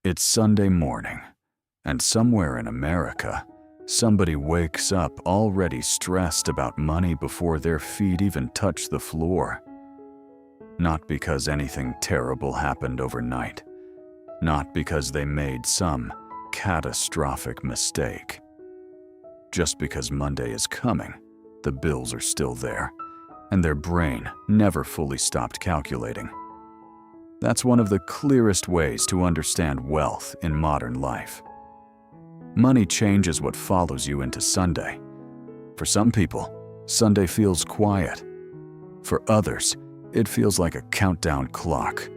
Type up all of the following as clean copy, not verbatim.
It's Sunday morning, and somewhere in America, somebody wakes up already stressed about money before their feet even touch the floor. Not because anything terrible happened overnight, not because they made some catastrophic mistake. Just because Monday is coming, the bills are still there, and their brain never fully stopped calculating. That's one of the clearest ways to understand wealth in modern life. Money changes what follows you into Sunday. For some people, Sunday feels quiet. For others, it feels like a countdown clock.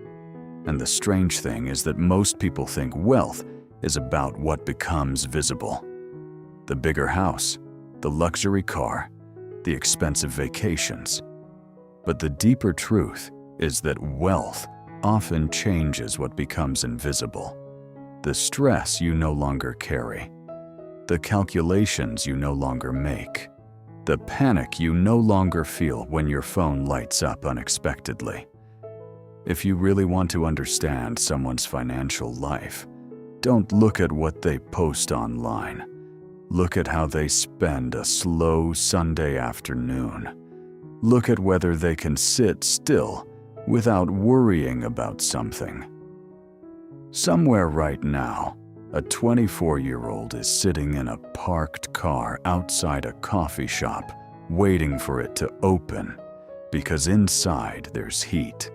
And the strange thing is that most people think wealth is about what becomes visible. The bigger house, the luxury car, the expensive vacations. But the deeper truth is that wealth often changes what becomes invisible. The stress you no longer carry, the calculations you no longer make, the panic you no longer feel when your phone lights up unexpectedly. If you really want to understand someone's financial life, don't look at what they post online. Look at how they spend a slow Sunday afternoon. Look at whether they can sit still without worrying about something. Somewhere right now, a 24-year-old is sitting in a parked car outside a coffee shop, waiting for it to open, because inside there's heat,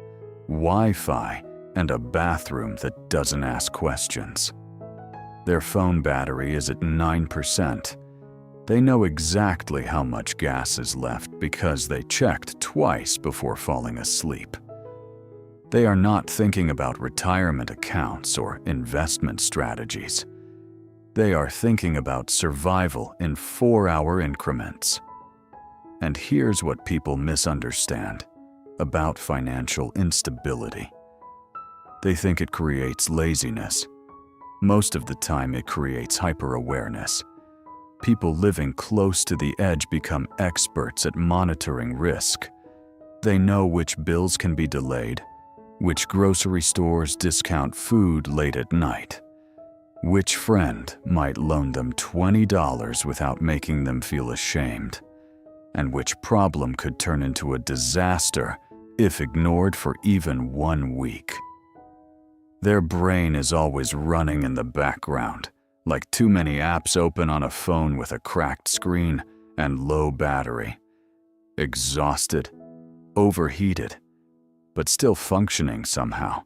Wi-Fi, and a bathroom that doesn't ask questions. Their phone battery is at 9%. They know exactly how much gas is left because they checked twice before falling asleep. They are not thinking about retirement accounts or investment strategies. They are thinking about survival in 4-hour increments. And here's what people misunderstand about financial instability. They think it creates laziness. Most of the time, it creates hyper-awareness. People living close to the edge become experts at monitoring risk. They know which bills can be delayed, which grocery stores discount food late at night, which friend might loan them $20 without making them feel ashamed, and which problem could turn into a disaster if ignored for even 1 week. Their brain is always running in the background, like too many apps open on a phone with a cracked screen and low battery. Exhausted, overheated, but still functioning somehow.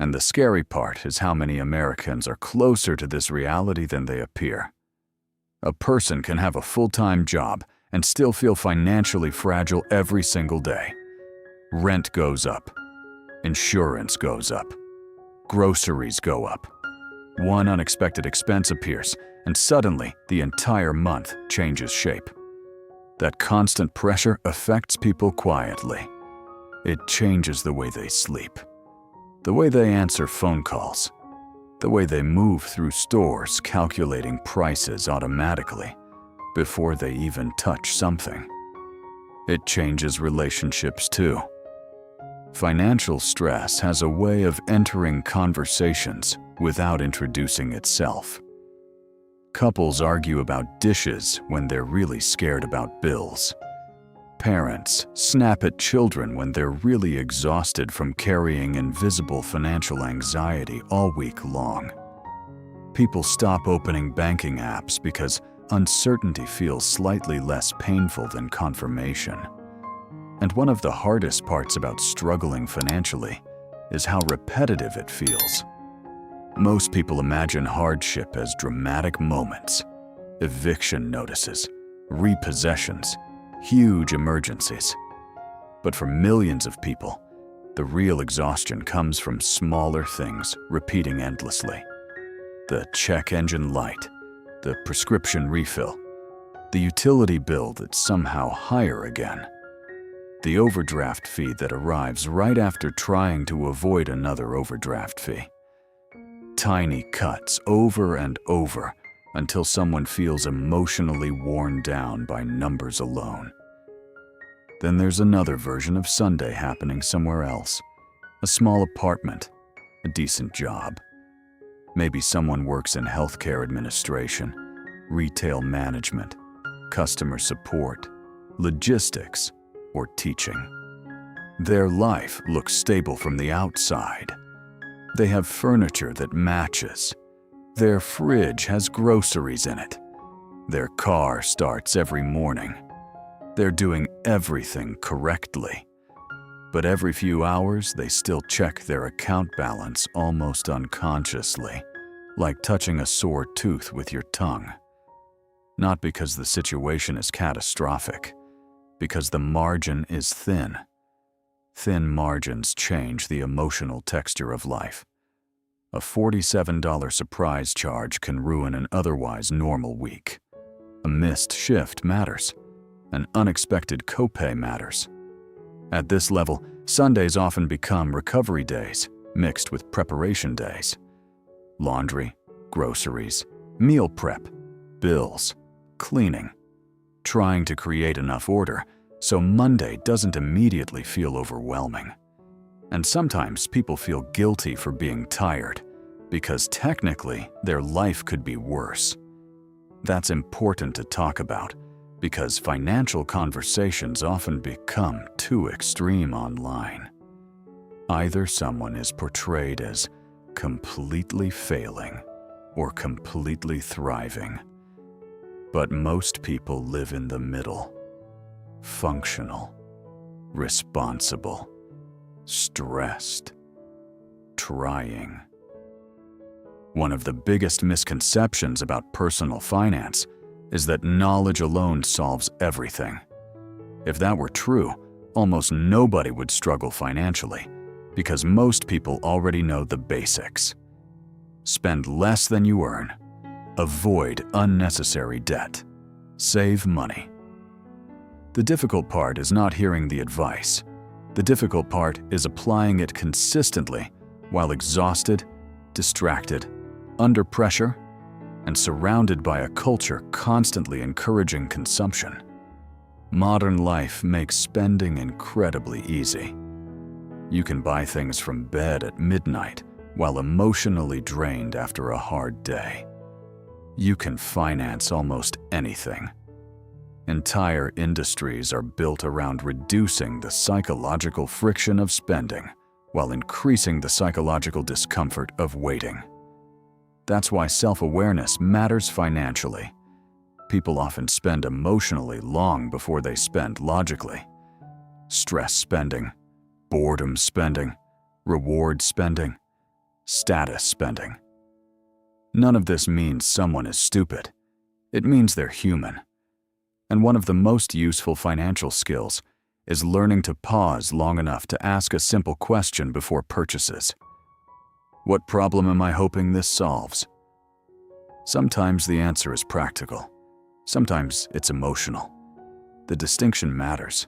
And the scary part is how many Americans are closer to this reality than they appear. A person can have a full-time job and still feel financially fragile every single day. Rent goes up. Insurance goes up. Groceries go up. One unexpected expense appears, and suddenly the entire month changes shape. That constant pressure affects people quietly. It changes the way they sleep, the way they answer phone calls, the way they move through stores calculating prices automatically before they even touch something. It changes relationships too. Financial stress has a way of entering conversations without introducing itself. Couples argue about dishes when they're really scared about bills. Parents snap at children when they're really exhausted from carrying invisible financial anxiety all week long. People stop opening banking apps because uncertainty feels slightly less painful than confirmation. And one of the hardest parts about struggling financially is how repetitive it feels. Most people imagine hardship as dramatic moments, eviction notices, repossessions, huge emergencies. But for millions of people, the real exhaustion comes from smaller things repeating endlessly. The check engine light, the prescription refill, the utility bill that's somehow higher again, the overdraft fee that arrives right after trying to avoid another overdraft fee. Tiny cuts over and over until someone feels emotionally worn down by numbers alone. Then there's another version of Sunday happening somewhere else. A small apartment, a decent job, Maybe someone works in healthcare administration, retail management, customer support, logistics, or teaching. Their life looks stable from the outside. They have furniture that matches. Their fridge has groceries in it. Their car starts every morning. They're doing everything correctly. But every few hours, they still check their account balance almost unconsciously, like touching a sore tooth with your tongue. Not because the situation is catastrophic, because the margin is thin. Thin margins change the emotional texture of life. A $47 surprise charge can ruin an otherwise normal week. A missed shift matters. An unexpected copay matters. At this level, Sundays often become recovery days, mixed with preparation days. Laundry, groceries, meal prep, bills, cleaning. Trying to create enough order so Monday doesn't immediately feel overwhelming. And sometimes people feel guilty for being tired, because technically their life could be worse. That's important to talk about, because financial conversations often become too extreme online. Either someone is portrayed as completely failing or completely thriving. But most people live in the middle. Functional, responsible, stressed, trying. One of the biggest misconceptions about personal finance is that knowledge alone solves everything. If that were true, almost nobody would struggle financially, because most people already know the basics. Spend less than you earn. Avoid unnecessary debt. Save money. The difficult part is not hearing the advice. The difficult part is applying it consistently while exhausted, distracted, under pressure, and surrounded by a culture constantly encouraging consumption. Modern life makes spending incredibly easy. You can buy things from bed at midnight while emotionally drained after a hard day. You can finance almost anything. Entire industries are built around reducing the psychological friction of spending while increasing the psychological discomfort of waiting. That's why self-awareness matters financially. People often spend emotionally long before they spend logically. Stress spending, boredom spending, reward spending, status spending. None of this means someone is stupid. It means they're human. And one of the most useful financial skills is learning to pause long enough to ask a simple question before purchases. What problem am I hoping this solves? Sometimes the answer is practical. Sometimes it's emotional. The distinction matters.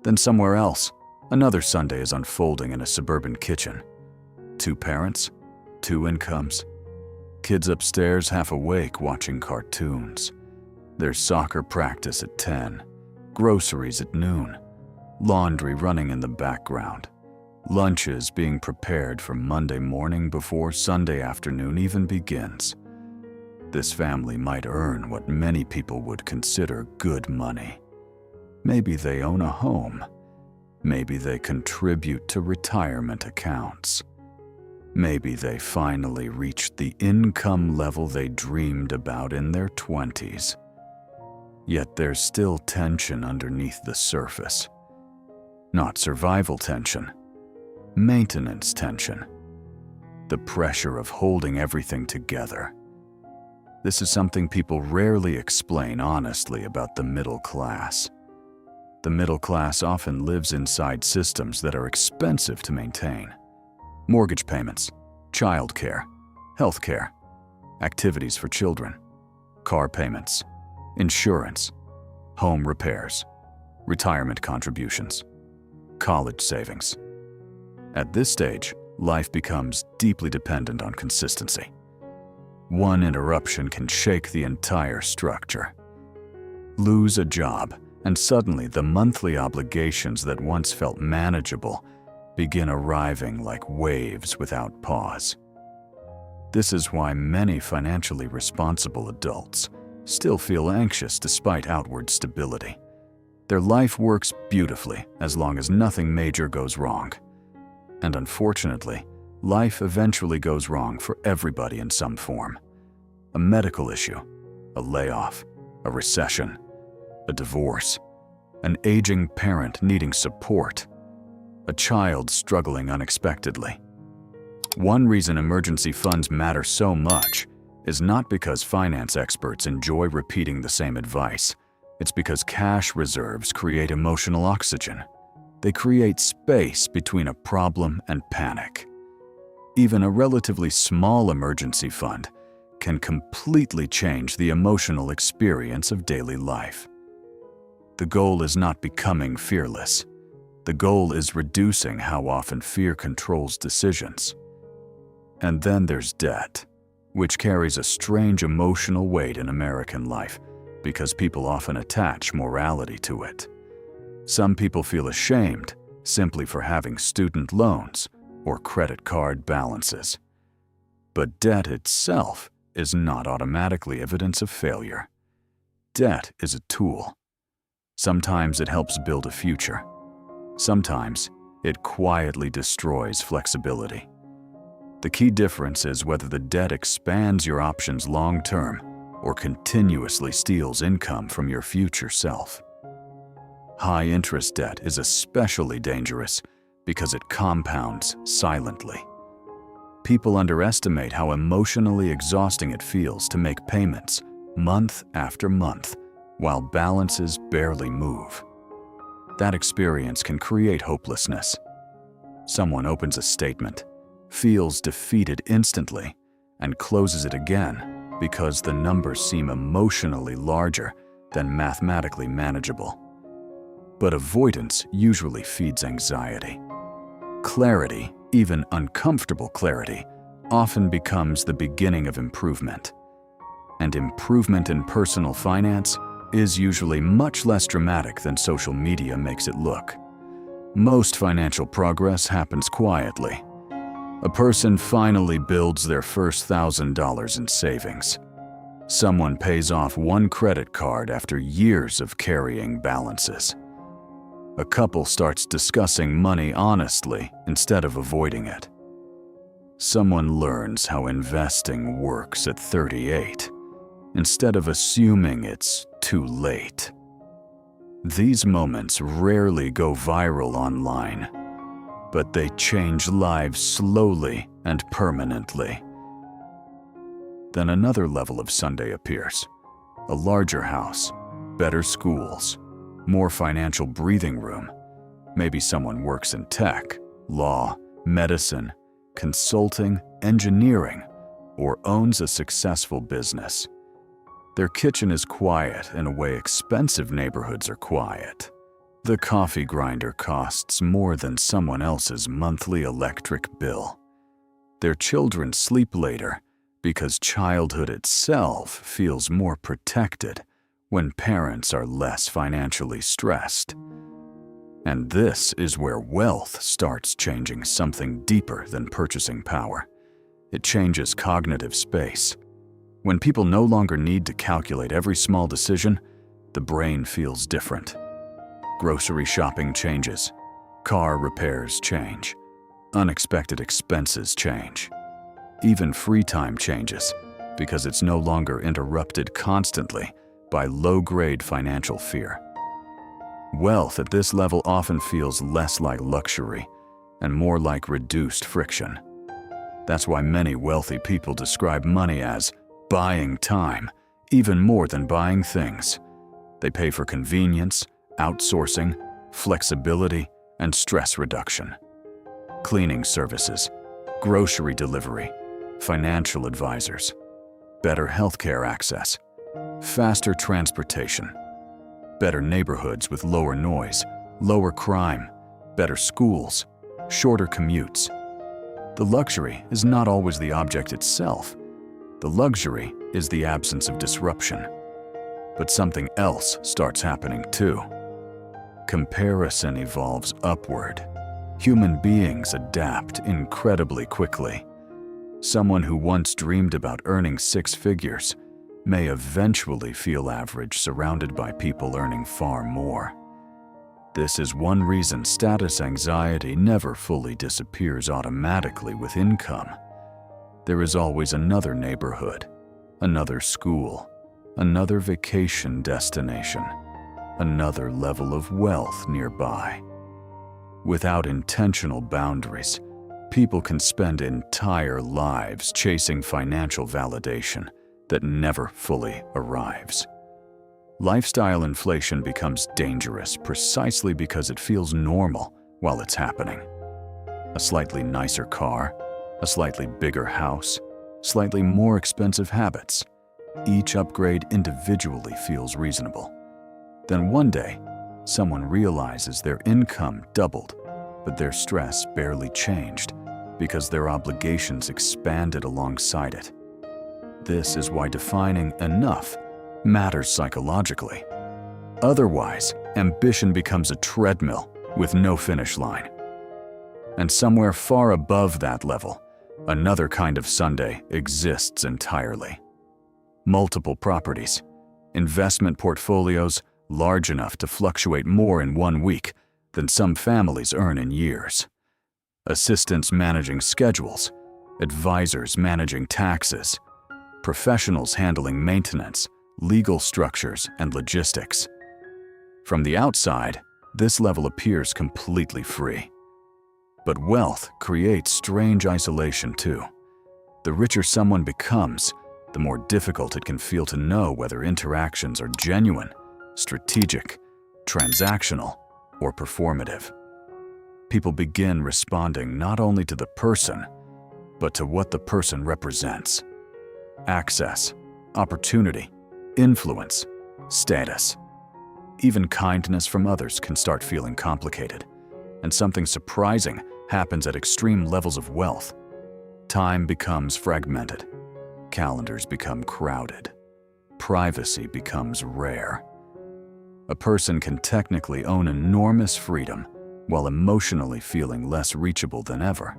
Then somewhere else, another Sunday is unfolding in a suburban kitchen. 2 parents, 2 incomes. Kids upstairs half awake watching cartoons. There's soccer practice at 10, groceries at noon, laundry running in the background, lunches being prepared for Monday morning before Sunday afternoon even begins. This family might earn what many people would consider good money. Maybe they own a home. Maybe they contribute to retirement accounts. Maybe they finally reached the income level they dreamed about in their 20s. Yet there's still tension underneath the surface. Not survival tension, maintenance tension. The pressure of holding everything together. This is something people rarely explain honestly about the middle class. The middle class often lives inside systems that are expensive to maintain. Mortgage payments, childcare, healthcare, activities for children, car payments, insurance, home repairs, retirement contributions, college savings. At this stage, life becomes deeply dependent on consistency. One interruption can shake the entire structure. Lose a job, and suddenly the monthly obligations that once felt manageable begin arriving like waves without pause. This is why many financially responsible adults still feel anxious despite outward stability. Their life works beautifully as long as nothing major goes wrong. And unfortunately, life eventually goes wrong for everybody in some form. A medical issue, a layoff, a recession, a divorce, an aging parent needing support, a child struggling unexpectedly. One reason emergency funds matter so much is not because finance experts enjoy repeating the same advice. It's because cash reserves create emotional oxygen. They create space between a problem and panic. Even a relatively small emergency fund can completely change the emotional experience of daily life. The goal is not becoming fearless. The goal is reducing how often fear controls decisions. And then there's debt, which carries a strange emotional weight in American life because people often attach morality to it. Some people feel ashamed simply for having student loans or credit card balances. But debt itself is not automatically evidence of failure. Debt is a tool. Sometimes it helps build a future. Sometimes it quietly destroys flexibility. The key difference is whether the debt expands your options long-term or continuously steals income from your future self. High-interest debt is especially dangerous because it compounds silently. People underestimate how emotionally exhausting it feels to make payments month after month while balances barely move. That experience can create hopelessness. Someone opens a statement, feels defeated instantly, and closes it again because the numbers seem emotionally larger than mathematically manageable. But avoidance usually feeds anxiety. Clarity, even uncomfortable clarity, often becomes the beginning of improvement. And improvement in personal finance is usually much less dramatic than social media makes it look. Most financial progress happens quietly. A person finally builds their first $1,000 in savings. Someone pays off one credit card after years of carrying balances. A couple starts discussing money honestly instead of avoiding it. Someone learns how investing works at 38 instead of assuming it's too late. These moments rarely go viral online, but they change lives slowly and permanently. Then another level of Sunday appears. A larger house, better schools, more financial breathing room. Maybe someone works in tech, law, medicine, consulting, engineering, or owns a successful business. Their kitchen is quiet in a way expensive neighborhoods are quiet. The coffee grinder costs more than someone else's monthly electric bill. Their children sleep later because childhood itself feels more protected when parents are less financially stressed. And this is where wealth starts changing something deeper than purchasing power. It changes cognitive space. When people no longer need to calculate every small decision, the brain feels different. Grocery shopping changes. Car repairs change. Unexpected expenses change. Even free time changes because it's no longer interrupted constantly by low-grade financial fear. Wealth at this level often feels less like luxury and more like reduced friction. That's why many wealthy people describe money as buying time, even more than buying things. They pay for convenience, outsourcing, flexibility, and stress reduction. Cleaning services, grocery delivery, financial advisors, better healthcare access, faster transportation, better neighborhoods with lower noise, lower crime, better schools, shorter commutes. The luxury is not always the object itself. The luxury is the absence of disruption. But something else starts happening too. Comparison evolves upward. Human beings adapt incredibly quickly. Someone who once dreamed about earning six figures may eventually feel average surrounded by people earning far more. This is one reason status anxiety never fully disappears automatically with income. There is always another neighborhood, another school, another vacation destination, another level of wealth nearby. Without intentional boundaries, people can spend entire lives chasing financial validation that never fully arrives. Lifestyle inflation becomes dangerous precisely because it feels normal while it's happening. A slightly nicer car, a slightly bigger house, slightly more expensive habits. Each upgrade individually feels reasonable. Then one day, someone realizes their income doubled, but their stress barely changed because their obligations expanded alongside it. This is why defining enough matters psychologically. Otherwise, ambition becomes a treadmill with no finish line. And somewhere far above that level, another kind of Sunday exists entirely. Multiple properties, investment portfolios large enough to fluctuate more in 1 week than some families earn in years. Assistants managing schedules, advisors managing taxes, professionals handling maintenance, legal structures, and logistics. From the outside, this level appears completely free. But wealth creates strange isolation too. The richer someone becomes, the more difficult it can feel to know whether interactions are genuine, strategic, transactional, or performative. People begin responding not only to the person, but to what the person represents. Access, opportunity, influence, status. Even kindness from others can start feeling complicated, and something surprising happens at extreme levels of wealth. Time becomes fragmented. Calendars become crowded. Privacy becomes rare. A person can technically own enormous freedom while emotionally feeling less reachable than ever.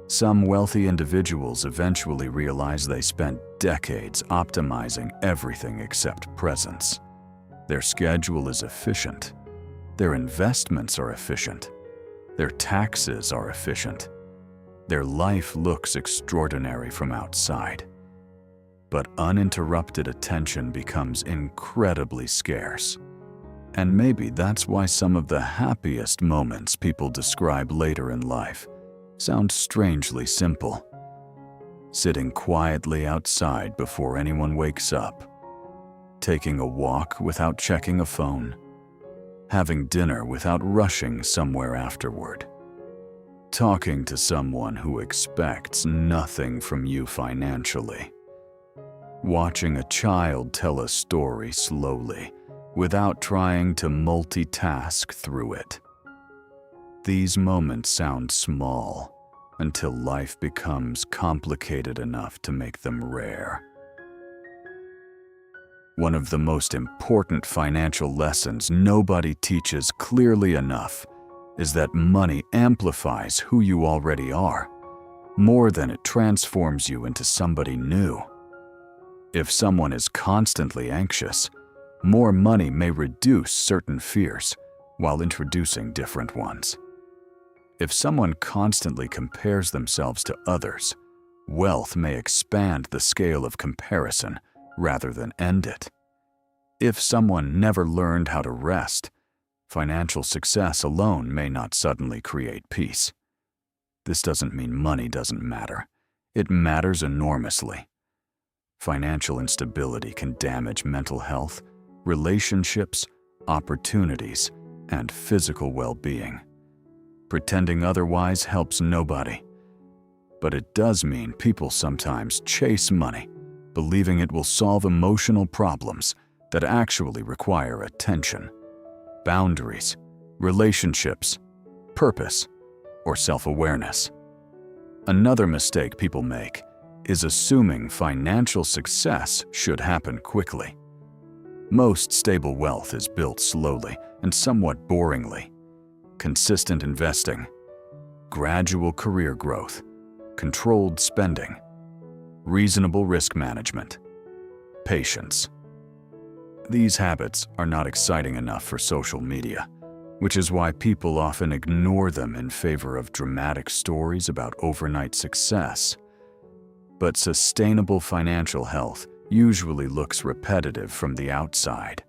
Some wealthy individuals eventually realize they spent decades optimizing everything except presence. Their schedule is efficient. Their investments are efficient. Their taxes are efficient. Their life looks extraordinary from outside. But uninterrupted attention becomes incredibly scarce. And maybe that's why some of the happiest moments people describe later in life sound strangely simple. Sitting quietly outside before anyone wakes up, taking a walk without checking a phone, having dinner without rushing somewhere afterward, talking to someone who expects nothing from you financially, watching a child tell a story slowly without trying to multitask through it. These moments sound small until life becomes complicated enough to make them rare. One of the most important financial lessons nobody teaches clearly enough is that money amplifies who you already are, more than it transforms you into somebody new. If someone is constantly anxious, more money may reduce certain fears while introducing different ones. If someone constantly compares themselves to others, wealth may expand the scale of comparison rather than end it. If someone never learned how to rest, financial success alone may not suddenly create peace. This doesn't mean money doesn't matter. It matters enormously. Financial instability can damage mental health, relationships, opportunities, and physical well-being. Pretending otherwise helps nobody. But it does mean people sometimes chase money, believing it will solve emotional problems that actually require attention, boundaries, relationships, purpose, or self-awareness. Another mistake people make is assuming financial success should happen quickly. Most stable wealth is built slowly and somewhat boringly. Consistent investing, gradual career growth, controlled spending, reasonable risk management, patience. These habits are not exciting enough for social media, which is why people often ignore them in favor of dramatic stories about overnight success. But sustainable financial health usually looks repetitive from the outside.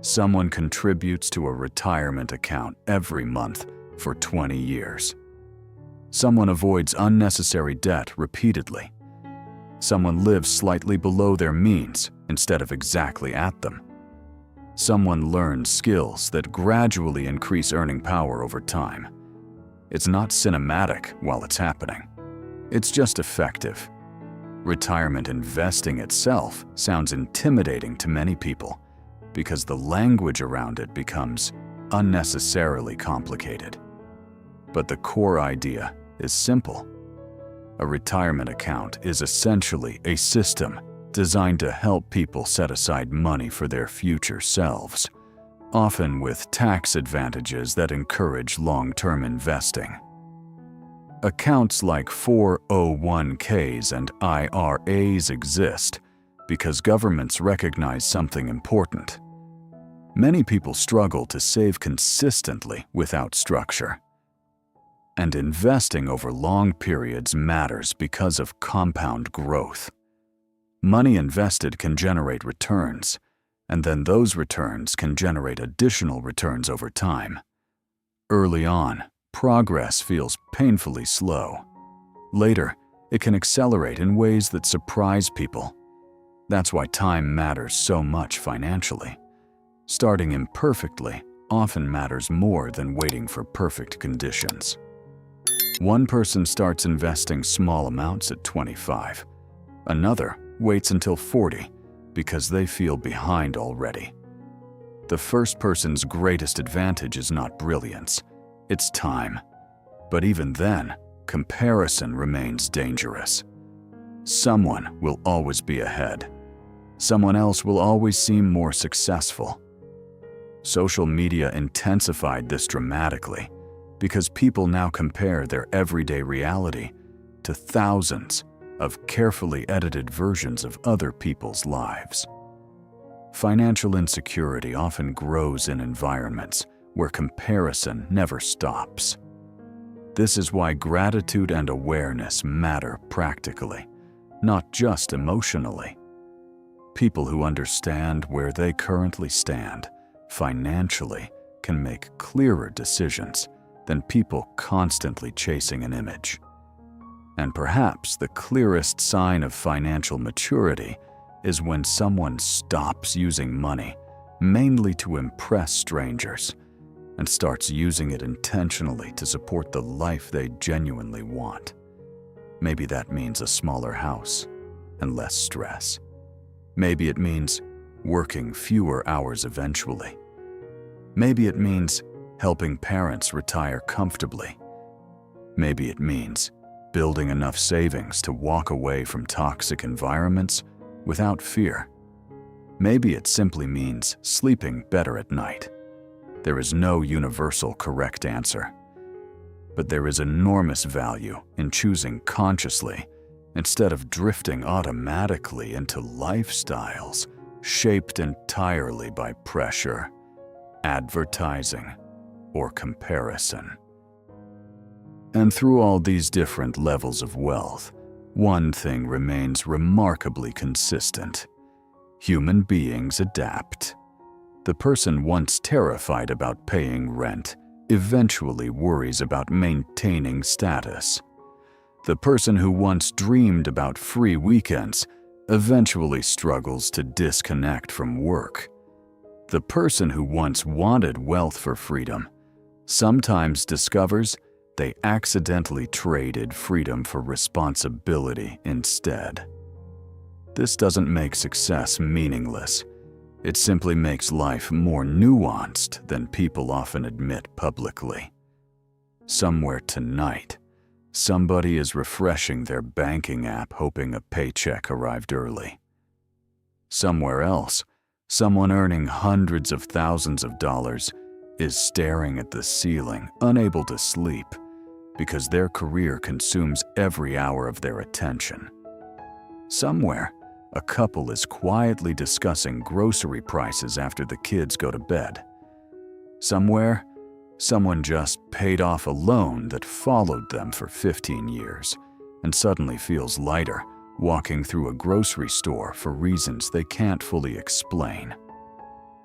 Someone contributes to a retirement account every month for 20 years. Someone avoids unnecessary debt repeatedly. Someone lives slightly below their means instead of exactly at them. Someone learns skills that gradually increase earning power over time. It's not cinematic while it's happening. It's just effective. Retirement investing itself sounds intimidating to many people because the language around it becomes unnecessarily complicated. But the core idea is simple. A retirement account is essentially a system designed to help people set aside money for their future selves, often with tax advantages that encourage long-term investing. Accounts like 401ks and IRAs exist because governments recognize something important. Many people struggle to save consistently without structure. And investing over long periods matters because of compound growth. Money invested can generate returns, and then those returns can generate additional returns over time. Early on, progress feels painfully slow. Later, it can accelerate in ways that surprise people. That's why time matters so much financially. Starting imperfectly often matters more than waiting for perfect conditions. One person starts investing small amounts at 25. Another waits until 40 because they feel behind already. The first person's greatest advantage is not brilliance, it's time. But even then, comparison remains dangerous. Someone will always be ahead. Someone else will always seem more successful. Social media intensified this dramatically because people now compare their everyday reality to thousands of carefully edited versions of other people's lives. Financial insecurity often grows in environments where comparison never stops. This is why gratitude and awareness matter practically, not just emotionally. People who understand where they currently stand financially can make clearer decisions than people constantly chasing an image. And perhaps the clearest sign of financial maturity is when someone stops using money mainly to impress strangers and starts using it intentionally to support the life they genuinely want. Maybe that means a smaller house and less stress. Maybe it means working fewer hours eventually. Maybe it means helping parents retire comfortably. Maybe it means building enough savings to walk away from toxic environments without fear. Maybe it simply means sleeping better at night. There is no universal correct answer. But there is enormous value in choosing consciously instead of drifting automatically into lifestyles shaped entirely by pressure, advertising, or comparison. And through all these different levels of wealth, one thing remains remarkably consistent. Human beings adapt. The person once terrified about paying rent eventually worries about maintaining status. The person who once dreamed about free weekends eventually struggles to disconnect from work. The person who once wanted wealth for freedom sometimes discovers they accidentally traded freedom for responsibility instead. This doesn't make success meaningless. It simply makes life more nuanced than people often admit publicly. Somewhere tonight, somebody is refreshing their banking app hoping a paycheck arrived early. Somewhere else, someone earning hundreds of thousands of dollars is staring at the ceiling, unable to sleep, because their career consumes every hour of their attention. Somewhere, a couple is quietly discussing grocery prices after the kids go to bed. Somewhere, someone just paid off a loan that followed them for 15 years and suddenly feels lighter walking through a grocery store for reasons they can't fully explain.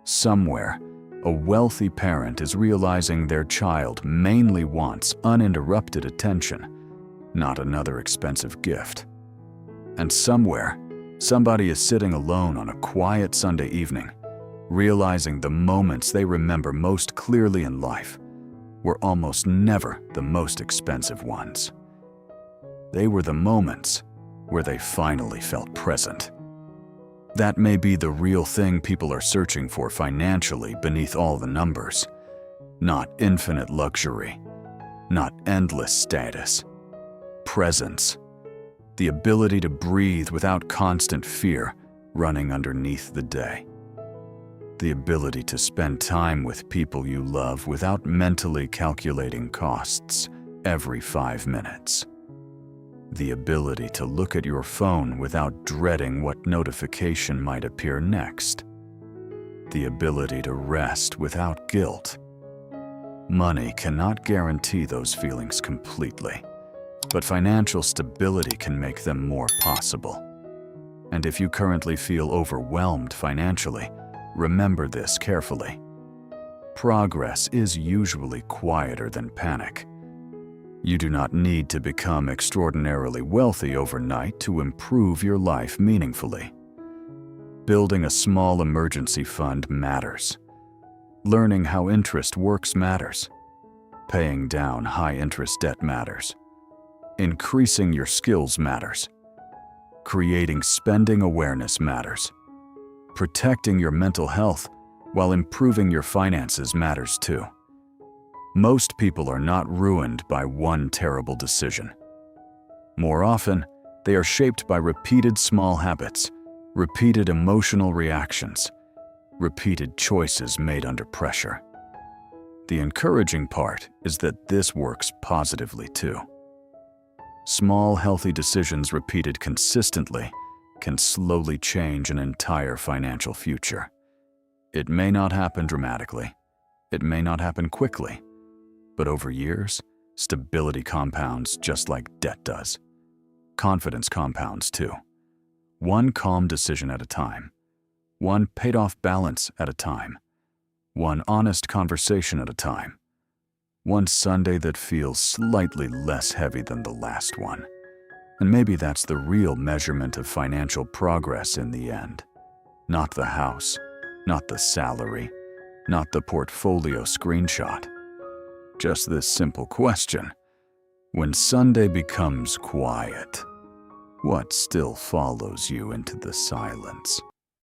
Somewhere, a wealthy parent is realizing their child mainly wants uninterrupted attention, not another expensive gift. And somewhere, somebody is sitting alone on a quiet Sunday evening, realizing the moments they remember most clearly in life were almost never the most expensive ones. They were the moments where they finally felt present. That may be the real thing people are searching for financially beneath all the numbers. Not infinite luxury, not endless status. Presence. The ability to breathe without constant fear running underneath the day. The ability to spend time with people you love without mentally calculating costs every 5 minutes. The ability to look at your phone without dreading what notification might appear next. The ability to rest without guilt. Money cannot guarantee those feelings completely, but financial stability can make them more possible. And if you currently feel overwhelmed financially, remember this carefully. Progress is usually quieter than panic. You do not need to become extraordinarily wealthy overnight to improve your life meaningfully. Building a small emergency fund matters. Learning how interest works matters. Paying down high-interest debt matters. Increasing your skills matters. Creating spending awareness matters. Protecting your mental health while improving your finances matters too. Most people are not ruined by one terrible decision. More often, they are shaped by repeated small habits, repeated emotional reactions, repeated choices made under pressure. The encouraging part is that this works positively too. Small, healthy decisions repeated consistently can slowly change an entire financial future. It may not happen dramatically. It may not happen quickly. But over years, stability compounds just like debt does. Confidence compounds too. One calm decision at a time. One paid-off balance at a time. One honest conversation at a time. One Sunday that feels slightly less heavy than the last one. And maybe that's the real measurement of financial progress in the end. Not the house, not the salary, not the portfolio screenshot. Just this simple question. When Sunday becomes quiet, what still follows you into the silence?